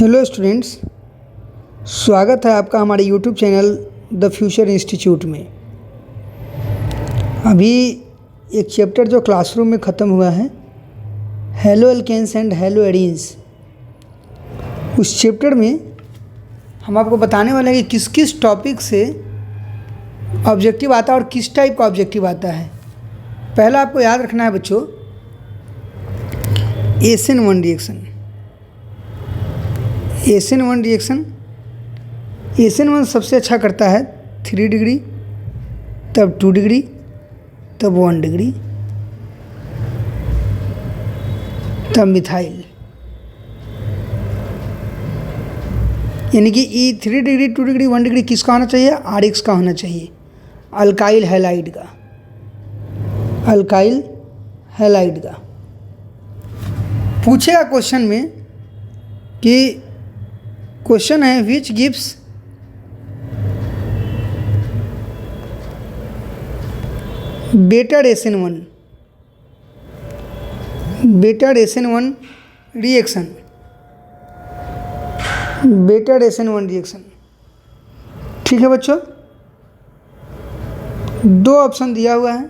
Hello students, स्वागत है आपका हमारे YouTube channel the future institute में। अभी एक चैप्टर जो क्लासरूम में ख़त्म हुआ है, हेलो एल्केन्स एंड हेलो एडीन्स, उस चैप्टर में हम आपको बताने वाले हैं कि किस किस टॉपिक से ऑब्जेक्टिव आता है और किस टाइप का ऑब्जेक्टिव आता है। पहला आपको याद रखना है बच्चों, SN1 reaction. SN1 reaction, SN1 सबसे अच्छा करता है 3 डिग्री, तब 2 डिग्री, तब 1 डिग्री, तब मिथाइल। यानी कि ये 3 डिग्री, 2 डिग्री, 1 डिग्री किसका होना चाहिए? RX का होना चाहिए, अल्काइल हैलाइड का, अल्काइल हैलाइड का। पूछेगा क्वेश्चन में कि क्वेश्चन है which gives better SN1, better SN1 reaction, better SN1 reaction. ठीक है बच्चों, दो ऑप्शन दिया हुआ है।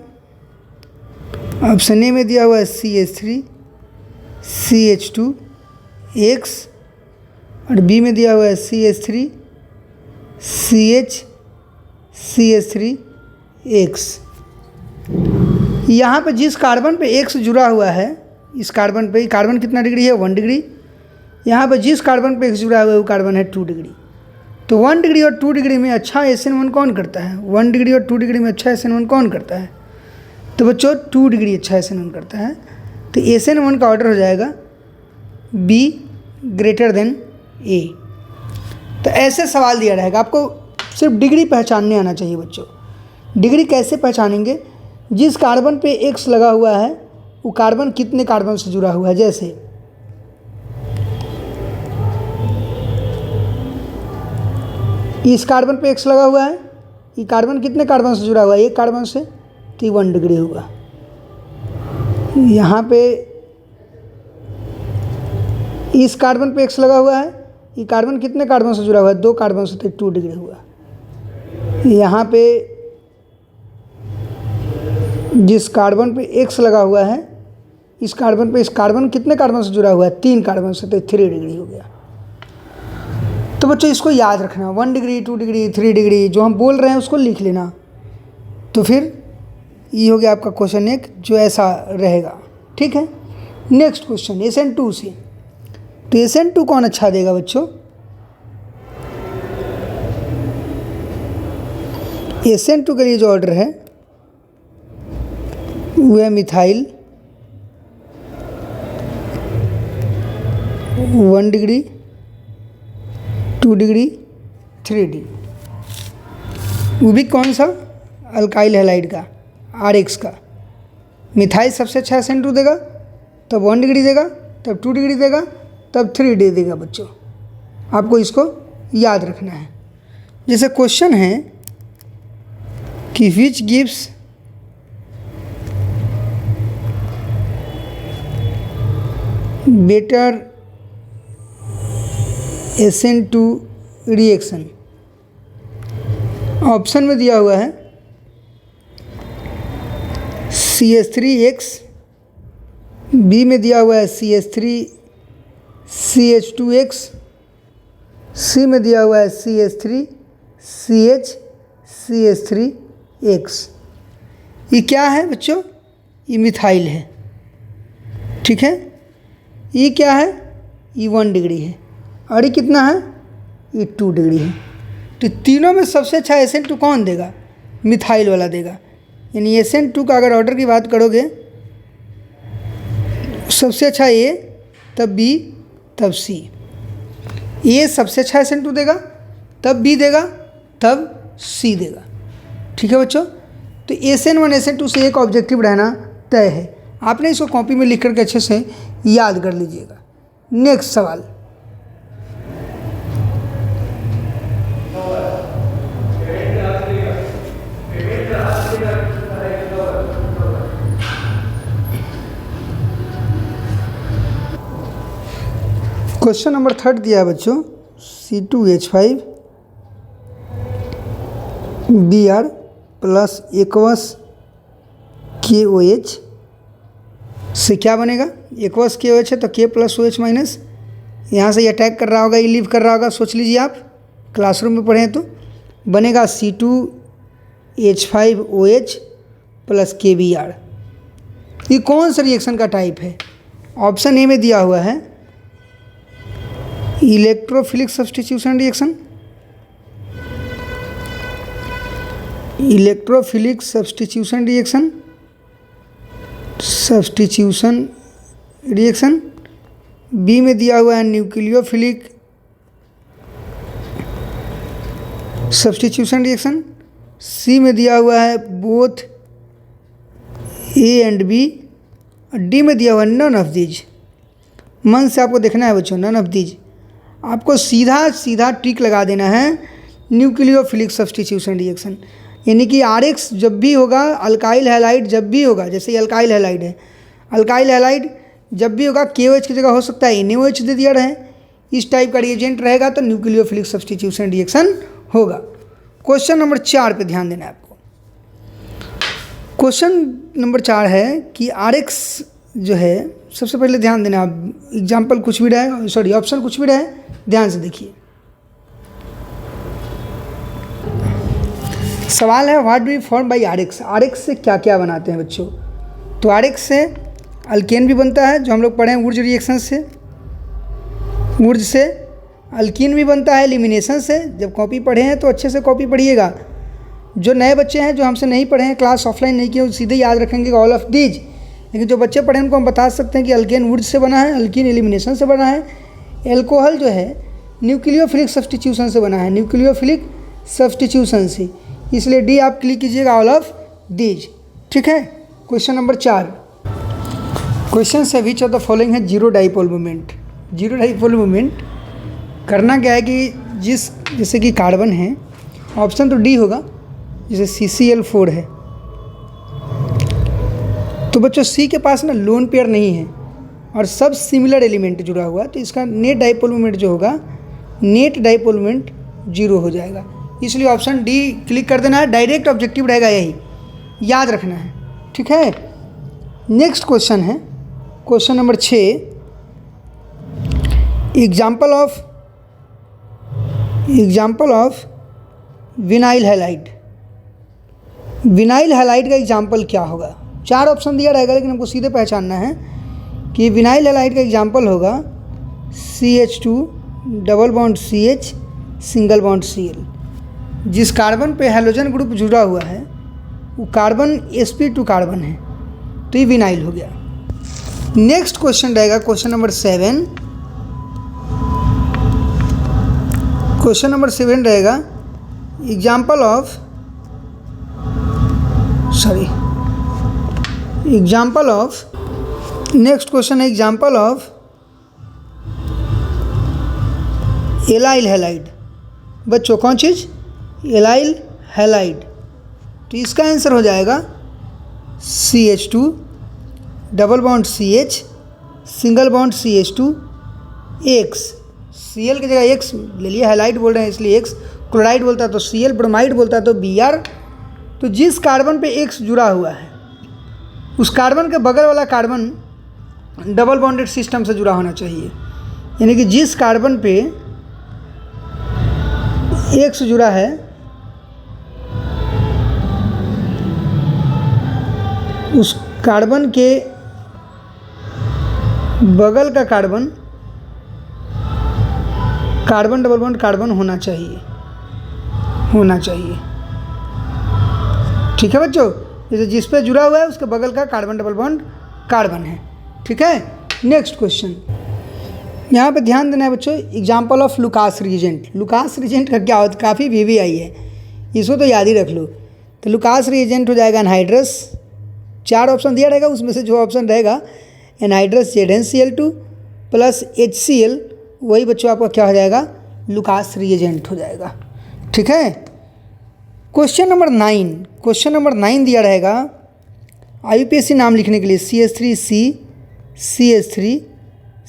ऑप्शन ए में दिया हुआ है CH3 CH2X और बी में दिया हुआ है CH3 CH CH3X। यहाँ पे जिस कार्बन पे X जुड़ा हुआ है, इस कार्बन पे, कार्बन कितना डिग्री है? 1 डिग्री। यहाँ पे जिस कार्बन पे X जुड़ा हुआ है वो कार्बन है 2 डिग्री। तो 1 डिग्री और 2 डिग्री में अच्छा SN1 कौन करता है? 1 डिग्री और 2 डिग्री में अच्छा SN1 कौन करता है? तो बच्चों 2 डिग्री अच्छा SN1 करता है। तो SN1 का ऑर्डर हो जाएगा B ग्रेटर देन A। तो ऐसे सवाल दिया रहेगा, आपको सिर्फ डिग्री पहचानने आना चाहिए बच्चों। डिग्री कैसे पहचानेंगे? जिस कार्बन पे X लगा हुआ है वो कार्बन कितने कार्बन से जुड़ा हुआ है। जैसे इस कार्बन पे X लगा हुआ है, ये कार्बन कितने कार्बन से जुड़ा हुआ है? एक कार्बन से, तो 1 डिग्री होगा। यहाँ पे इस कार्बन पे X लगा हुआ है, ये कार्बन कितने कार्बन से जुड़ा हुआ है? 2 कार्बन से, तो 2 डिग्री हुआ। यहाँ पे जिस कार्बन पे X लगा हुआ है, इस कार्बन पे, इस कार्बन कितने कार्बन से जुड़ा हुआ है? 3 कार्बन से, तो 3 डिग्री हो गया। तो बच्चों इसको याद रखना, 1 डिग्री, 2 डिग्री, 3 डिग्री जो हम बोल रहे हैं उसको लिख लेना। तो फिर ये हो गया आपका क्वेश्चन एक जो ऐसा रहेगा। ठीक है, नेक्स्ट क्वेश्चन SN2 से। तो SN2 कौन अच्छा देगा बच्चों? SN2 के लिए जो ऑर्डर है वो है मिथाइल 1 डिग्री, 2 डिग्री, 3 डिग्री। वो भी कौन सा? अल्काइल हैलाइड का, RX का। मिथाइल सबसे अच्छा SN2 देगा, तब 1 डिग्री देगा, तब 2 डिग्री देगा, तब 3 डिग्री देगा। बच्चों आपको इसको याद रखना है। जैसे क्वेश्चन है कि which gives better SN2 reaction. Option में दिया हुआ है CH3X, बी में दिया हुआ है CH3 CH2X, सी में दिया हुआ है CH3 CH CH3X। ये क्या है बच्चों? ये मिथाइल है। ठीक है, ये क्या है? ये 1 डिग्री है और ये कितना है? ये 2 डिग्री है। तो तीनों में सबसे अच्छा SN2 कौन देगा? मिथाइल वाला देगा। यानी SN2 का अगर ऑर्डर की बात करोगे, सबसे अच्छा A, तब B, तब C। A सबसे अच्छा SN2 देगा, तब B देगा, तब C देगा। ठीक है बच्चों, तो SN1 SN2 से एक ऑब्जेक्टिव रहना तय है। आपने इसको कॉपी में लिख करके अच्छे से याद कर लीजिएगा। नेक्स्ट सवाल, क्वेश्चन नंबर 3 दिया है बच्चों, C2H5 Br plus aqueous KOH से क्या बनेगा। एक्वस KOH है तो K प्लस OH माइनस, यहाँ से ये अटैक कर रहा होगा, ये लीव कर रहा होगा, सोच लीजिए आप क्लासरूम में पढ़े हैं तो बनेगा C2H5OH प्लस KBr। ये कौन सा रिएक्शन का टाइप है। ऑप्शन ए में दिया हुआ है electrophilic substitution reaction, electrophilic substitution reaction. B में दिया हुआ है न्यूक्लियोफिलिक सब्स्टिट्यूशन रिएक्शन। सी में दिया हुआ है both A and B. D में दिया हुआ है नन ऑफ दीज। मन से आपको देखना है बच्चों, नन ऑफ दीज। आपको सीधा सीधा टिक लगा देना है न्यूक्लियोफिलिक सब्स्टिट्यूशन रिएक्शन, यानी कि RX जब भी होगा, अल्काइल हैलाइड जब भी होगा, जैसे ये अल्काइल हैलाइड है, अल्काइल हैलाइड जब भी होगा KOH की जगह हो सकता है NaOH दे दिया रहे, इस टाइप का रिएजेंट रहेगा तो न्यूक्लियोफिलिक सब्स्टिट्यूशन रिएक्शन होगा। क्वेश्चन नंबर 4 पे ध्यान देना है आपको। क्वेश्चन नंबर 4 है कि RX जो है, सबसे पहले ध्यान देना आप, एग्जाम्पल कुछ भी रहे, सॉरी ऑप्शन कुछ भी रहे, ध्यान से देखिए। सवाल है what do we form by RX। RX से क्या क्या बनाते हैं बच्चों। तो RX से अल्केन भी बनता है, जो हम लोग पढ़े हैं वुर्ज रिएक्शन से। वुर्ज से अल्कीन भी बनता है एलिमिनेशन से। जब कॉपी पढ़े हैं तो अच्छे से कॉपी पढ़िएगा। जो नए बच्चे हैं, जो हमसे नहीं पढ़े हैं, क्लास ऑफलाइन नहीं किए, वो सीधे याद रखेंगे ऑल ऑफ दीज। लेकिन जो बच्चे पढ़े हैं उनको हम बता सकते हैं कि अल्केन वुर्ज से बना है, अल्कीन एलिमिनेशन से बना है, एल्कोहल जो है न्यूक्लियोफिलिक सब्स्टिट्यूशन से बना है, न्यूक्लियोफिलिक सब्स्टिट्यूशन से। इसलिए डी आप क्लिक कीजिएगा, ऑल ऑफ दीज। ठीक है। क्वेश्चन नंबर 4, क्वेश्चन से विच ऑफ द फॉलोइंग है zero dipole moment. Zero dipole moment करना क्या है कि जैसे कि कार्बन है, ऑप्शन तो डी होगा, जैसे CCl4 है, तो बच्चों सी के पास ना लोन पेयर नहीं है और सब सिमिलर एलिमेंट जुड़ा हुआ है, तो इसका नेट डाइपोल मोमेंट जो होगा, नेट डाइपोल मोमेंट 0 हो जाएगा। इसलिए ऑप्शन डी क्लिक कर देना है, डायरेक्ट ऑब्जेक्टिव रहेगा, यही याद रखना है। ठीक है। नेक्स्ट क्वेश्चन है question number 6, example of vinyl halide. Vinyl halide का एग्जाम्पल क्या होगा। 4 ऑप्शन दिया रहेगा, लेकिन हमको सीधे पहचानना है कि विनाइल हैलाइड का एग्जाम्पल होगा CH2 double bond CH single bond Cl। जिस कार्बन पे हैलोजन ग्रुप जुड़ा हुआ है वो कार्बन sp2 कार्बन है, तो ये विनाइल हो गया। नेक्स्ट क्वेश्चन रहेगा क्वेश्चन नंबर 7। क्वेश्चन नंबर 7 रहेगा एग्जाम्पल ऑफ नेक्स्ट क्वेश्चन है एग्जाम्पल ऑफ एलाइल हैलाइड। बच्चों कौन चीज़, एलाइल हैलाइड, तो इसका आंसर हो जाएगा CH2 double bond CH single bond CH2 X। Cl की जगह X ले लिया, हैलाइड बोल रहे हैं इसलिए X, क्लोराइड बोलता है तो Cl, ब्रोमाइड बोलता है तो Br। तो जिस कार्बन पे X जुड़ा हुआ है उस कार्बन के बगल वाला कार्बन डबल बॉन्डेड सिस्टम से जुड़ा होना चाहिए, यानी कि जिस कार्बन पे X जुड़ा है उस कार्बन के बगल का कार्बन डबल बॉन्ड कार्बन होना चाहिए। ठीक है बच्चों, जैसे जिस पे जुड़ा हुआ है उसके बगल का कार्बन डबल बॉन्ड कार्बन है। ठीक है। नेक्स्ट क्वेश्चन, यहाँ पे ध्यान देना है बच्चों, example of Lucas reagent. Lucas reagent का क्या होता है, काफ़ी VVI है, इसको तो याद ही रख लो। तो लुकास रिएजेंट हो जाएगा एनहाइड्रस। 4 ऑप्शन दिया रहेगा, उसमें से जो ऑप्शन रहेगा एनहाइड्रस ZnCl2 प्लस HCl, वही बच्चों आपका क्या हो जाएगा, लुकास रिएजेंट हो जाएगा। ठीक है। क्वेश्चन नंबर 9 दिया रहेगा IUPAC नाम लिखने के लिए CH3C CH3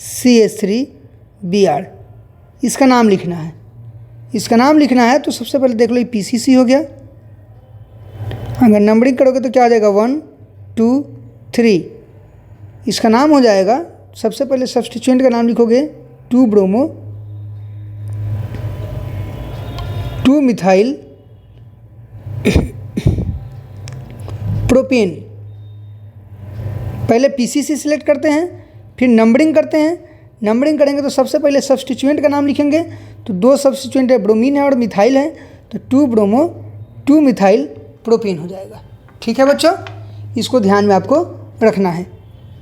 CH3 Br, इसका नाम लिखना है। इसका नाम लिखना है तो सबसे पहले देख लो ये PCC हो गया। अगर नंबरिंग करोगे तो क्या आ जाएगा 1 2 3, इसका नाम हो जाएगा, सबसे पहले सब्स्टिट्यूएंट का नाम लिखोगे 2 ब्रोमो 2 मिथाइल प्रोपेन। पहले PCC सिलेक्ट करते हैं, फिर नंबरिंग करते हैं। नंबरिंग करेंगे तो सबसे पहले सब्स्टिट्यूएंट का नाम लिखेंगे, तो 2 सब्स्टिट्यूएंट है, ब्रोमीन है और मिथाइल है, तो 2 ब्रोमो 2 मिथाइल प्रोपेन हो जाएगा। ठीक है बच्चों, इसको ध्यान में आपको रखना है।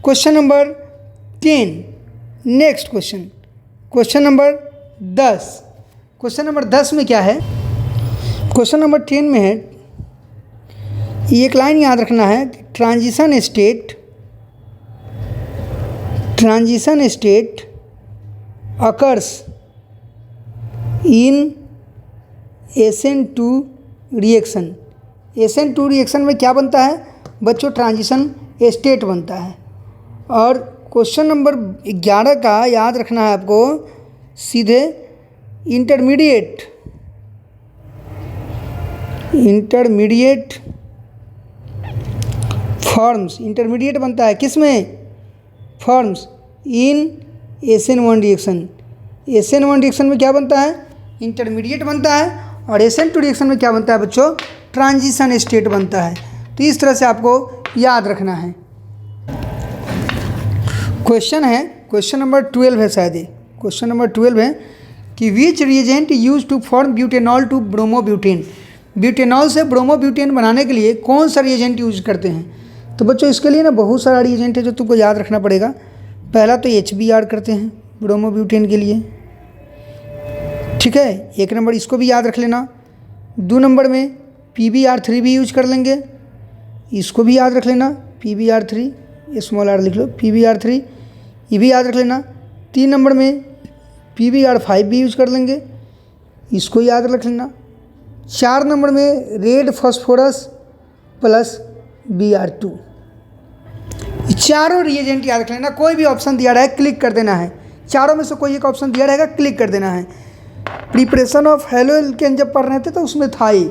Question number 10, next question, question number 10। Question number 10 में क्या है, क्वेश्चन नंबर 10 में है, ये एक लाइन याद रखना है कि transition state occurs in SN2 reaction. SN2 reaction में क्या बनता है बच्चों, ट्रांजिशन स्टेट बनता है। और क्वेश्चन नंबर 11 का याद रखना है आपको, सीधे इंटरमीडिएट फॉर्म्स, इंटरमीडिएट बनता है किस में, forms in SN1 reaction. SN1 reaction में क्या बनता है, इंटरमीडिएट बनता है, और SN2 रिएक्शन में क्या बनता है बच्चों, ट्रांजिशन स्टेट बनता है। तो इस तरह से आपको याद रखना है। क्वेश्चन है, क्वेश्चन नंबर 12 है शायद ये, क्वेश्चन नंबर 12 है कि which reagent use to form butanol to bromobutane. Butanol से ब्रोमोब्यूटेन बनाने के लिए कौन सा रिएजेंट यूज करते हैं। तो बच्चों इसके लिए ना बहुत सारा रिएजेंट है जो तुमको याद रखना पड़ेगा। पहला तो HBr करते हैं ब्रोमोब्यूटेन के लिए, ठीक है, 1 नंबर इसको भी याद रख लेना। 2 नंबर में PbR3 भी यूज कर लेंगे, इसको भी याद रख लेना, PbR3, स्मॉल r लिख लो, PbR3 ये भी याद रख लेना। 3 नंबर में PbR5 भी यूज कर लेंगे, इसको याद रख लेना। 4 नंबर में रेड फॉस्फोरस प्लस Br2, चारों रिएजेंट याद रख लेना। कोई भी ऑप्शन दिया रहा है क्लिक कर देना है, चारों में से कोई एक ऑप्शन दिया रहेगा क्लिक कर देना है। प्रिपरेशन ऑफ हेलो एल्केन जब पढ़ रहे थे तो उसमें था ही,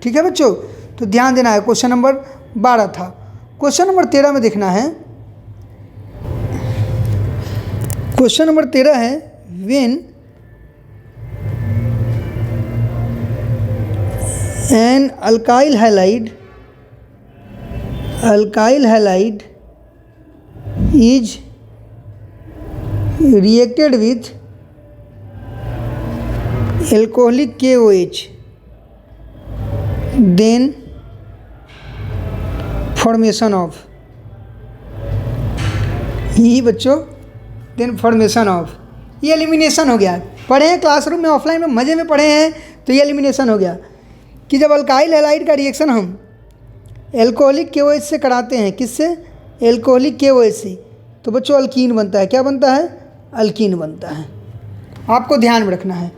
ठीक है बच्चों, तो ध्यान देना है। क्वेश्चन नंबर 12 था। क्वेश्चन नंबर 13 में देखना है, क्वेश्चन नंबर 13 है when an alkyl halide is reacted with alcoholic KOH, then formation of, यही बच्चों देन फॉर्मेशन ऑफ, ये एलिमिनेशन हो गया। पढ़े हैं क्लासरूम में, ऑफलाइन में मज़े में पढ़े हैं, तो ये एलिमिनेशन हो गया कि जब अल्काइल हैलाइड का रिएक्शन हम एल्कोहलिक KOH से कराते हैं, किससे, एल्कोहलिक KOH से, तो बच्चों अल्कीन बनता है। क्या बनता है, अल्कीन बनता है। आपको ध्यान में रखना है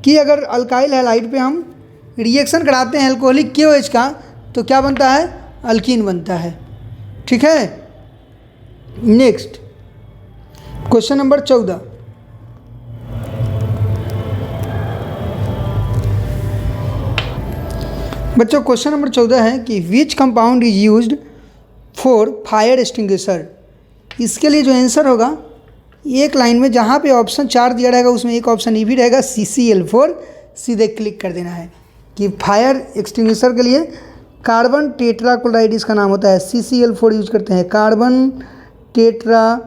कि अगर अल्काइल हैलाइड पे हम रिएक्शन कराते हैं एल्कोहलिक KOH का, तो क्या बनता है, अल्कीन बनता है। ठीक है, नेक्स्ट क्वेश्चन नंबर 14। बच्चों क्वेश्चन नंबर 14 है कि which compound is used for fire extinguisher. इसके लिए जो आंसर होगा, एक लाइन में जहाँ पे ऑप्शन 4 दिया रहेगा उसमें एक ऑप्शन ये भी रहेगा CCl4, सीधे क्लिक कर देना है कि फायर एक्सटिंग्विशर के लिए कार्बन टेट्राक्लोराइड इसका नाम होता है, CCl4 यूज करते हैं, कार्बन टेट्राक्लोराइड।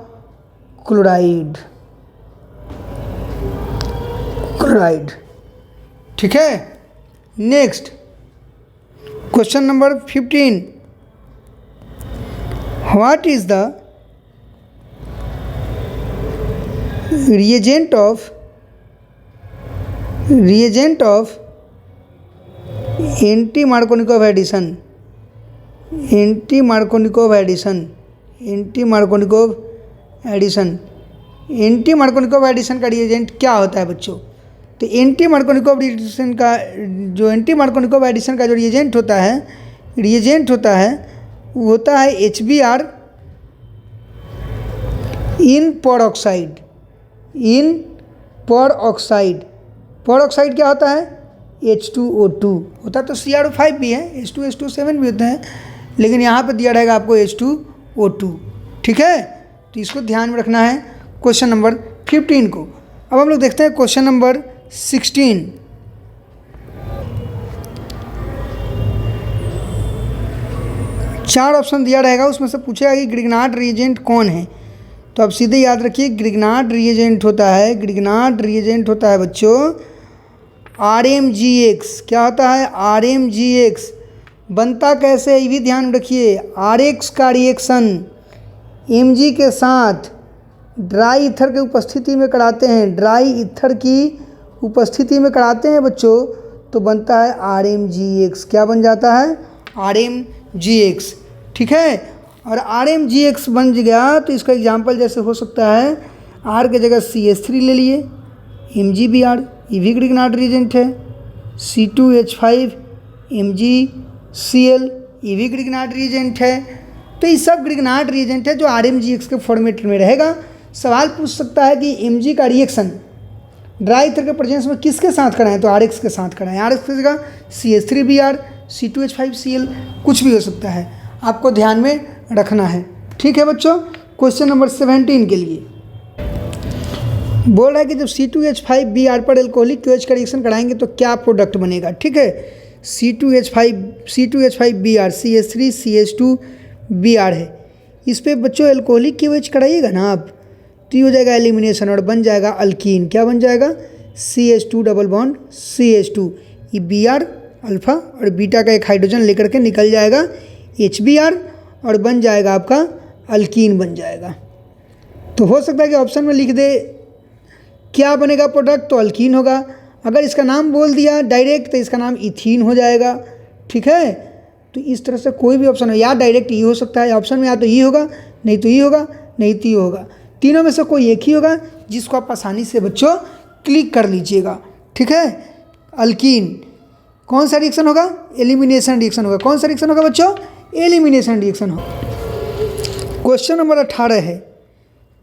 ठीक है, next question number 15, what is the reagent of anti-Markovnikov addition, anti-Markovnikov addition का रिएजेंट क्या होता है बच्चों। तो एंटी-मार्कोनिकोव एडिशन का जो रिएजेंट होता है वो होता है HBr इन पर ऑक्साइड। पर ऑक्साइड क्या होता है? H2O2 होता तो CrO5 भी है, H2SO7 भी होते हैं, लेकिन यहाँ पर दिया रहेगा आपको H2O2। ठीक है, तो इसको ध्यान में रखना है क्वेश्चन नंबर 15 को। अब हम लोग देखते हैं क्वेश्चन नंबर 16। चार ऑप्शन दिया रहेगा, उसमें से पूछेगा कि ग्रिग्नार्ड रिएजेंट कौन है। तो आप सीधे याद रखिए, ग्रिग्नार्ड रिएजेंट होता है बच्चों RMGX। क्या होता है? RMGX। बनता कैसे है ये भी ध्यान रखिए। RX का रिएक्शन Mg के साथ ड्राई ईथर की उपस्थिति में कराते हैं, ड्राई ईथर की उपस्थिति में कराते हैं बच्चों, तो बनता है RMGX। क्या बन जाता है? RMGX। ठीक है, और RMGX बन गया तो इसका एग्जाम्पल जैसे हो सकता है, R के जगह CH3 ले लिए, MgBr, ये भी ग्रिग्नार्ड रिएजेंट है। C2H5 MgCl, ये भी ग्रिग्नार्ड रिएजेंट है। तो ये सब ग्रिग्नार्ड रिएजेंट है जो RMGX के फॉर्मेट में रहेगा। सवाल पूछ सकता है कि Mg का रिएक्शन ड्राई ईथर के प्रेजेंस में किसके साथ कराएं, तो RX के साथ कराएं। RX की जगह CH3Br, C2H5Cl, कुछ भी हो सकता है, आपको ध्यान में रखना है। ठीक है बच्चों, क्वेश्चन नंबर 17 के लिए बोल रहा है कि जब C2H5Br पर एल्कोहलिक QH का रिएक्शन कराएंगे तो क्या प्रोडक्ट बनेगा। ठीक है, C2H5Br CH3 CH2Br है, इस पर बच्चों एल्कोहलिक QH कराइएगा ना आप, तो ये हो जाएगा एलिमिनेशन और बन जाएगा अल्कीन। क्या बन जाएगा? CH2 डबल बॉन्ड CH2, ये Br अल्फा और बीटा का एक हाइड्रोजन लेकर के निकल जाएगा HBr और बन जाएगा आपका अल्कीन बन जाएगा। तो हो सकता है कि ऑप्शन में लिख दे क्या बनेगा प्रोडक्ट, तो अल्कीन होगा। अगर इसका नाम बोल दिया डायरेक्ट तो इसका नाम इथीन हो जाएगा। ठीक है, तो इस तरह से कोई भी ऑप्शन हो, या डायरेक्ट ये हो सकता है ऑप्शन में, या तो ये होगा, नहीं तो ये होगा, नहीं तो ये होगा, तीनों में से कोई एक ही होगा जिसको आप आसानी से बच्चों क्लिक कर लीजिएगा। ठीक है, अल्कीन कौन सा रिएक्शन होगा? एलिमिनेशन रिएक्शन होगा। कौन सा रिएक्शन होगा बच्चों? एलिमिनेशन रिएक्शन होगा। क्वेश्चन नंबर 18 है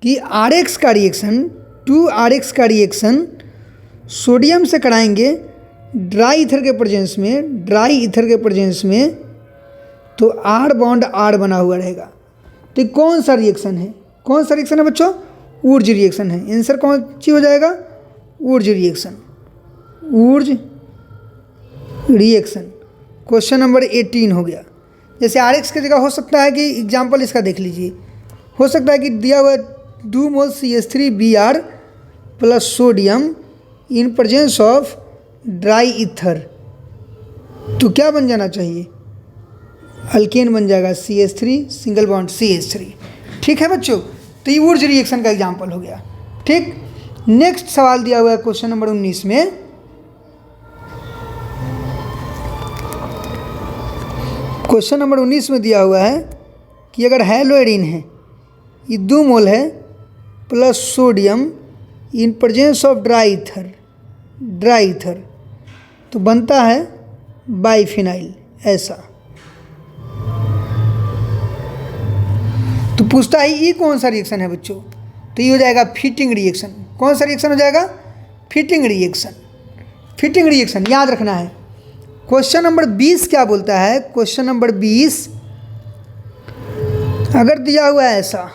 कि RX का रिएक्शन 2RX का रिएक्शन सोडियम से कराएंगे ड्राई ईथर के प्रेजेंस में, तो R बॉन्ड R बना हुआ रहेगा। तो कौन सा रिएक्शन है? कौन सा रिएक्शन है बच्चों? ऊर्ज रिएक्शन है। आंसर कौन सी हो जाएगा? Wurtz reaction. क्वेश्चन नंबर 18 हो गया। जैसे RX की जगह हो सकता है कि एग्जाम्पल इसका देख लीजिए, हो सकता है कि दिया हुआ 2 मोल CH3Br plus sodium in presence of dry ether, तो क्या बन जाना चाहिए? अल्केन बन जाएगा CH3 सिंगल बॉन्ड CH3। ठीक है बच्चों, तो ये ऊर्ज रिएक्शन का एग्जाम्पल हो गया। ठीक, नेक्स्ट सवाल दिया हुआ है क्वेश्चन नंबर 19 में। क्वेश्चन नंबर 19 में दिया हुआ है कि अगर हैलोएरिन है, ये 2 मोल है plus sodium in presence of dry ether, तो बनता है बाइफिनाइल। ऐसा तो पूछता है ये कौन सा रिएक्शन है बच्चों, तो ये हो जाएगा फिटिंग रिएक्शन। कौन सा रिएक्शन हो जाएगा? फिटिंग रिएक्शन याद रखना है। क्वेश्चन नंबर 20 क्या बोलता है? क्वेश्चन नंबर 20 अगर दिया हुआ है ऐसा,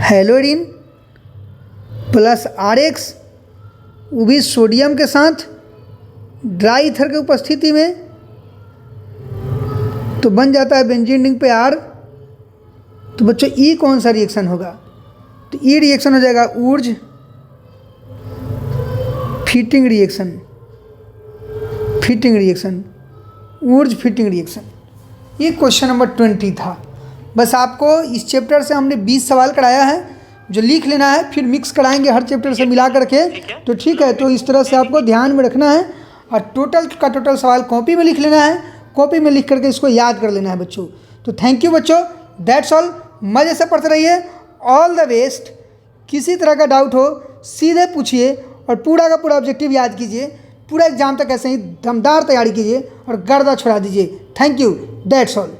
हैलोरिन प्लस RX, वो भी सोडियम के साथ ड्राई ईथर की उपस्थिति में, तो बन जाता है बेंजीन रिंग पे R। तो बच्चों ई कौन सा रिएक्शन होगा? तो ई रिएक्शन हो जाएगा ऊर्ज फिटिंग रिएक्शन। ये क्वेश्चन नंबर 20 था। बस आपको इस चैप्टर से हमने 20 सवाल कराया है, जो लिख लेना है, फिर मिक्स कराएंगे हर चैप्टर से मिला करके। तो ठीक है, तो इस तरह से आपको ध्यान में रखना है और टोटल सवाल कॉपी में लिख लेना है, कॉपी में लिख करके इसको याद कर लेना है बच्चों। तो थैंक यू बच्चों, दैट्स ऑल। मज़े से पढ़ते रहिए, ऑल द बेस्ट। किसी तरह का डाउट हो सीधे पूछिए और पूरा का पूरा ऑब्जेक्टिव याद कीजिए, पूरा एग्जाम तक ऐसे ही दमदार तैयारी कीजिए और गर्दा छुड़ा दीजिए। Thank you, that's all.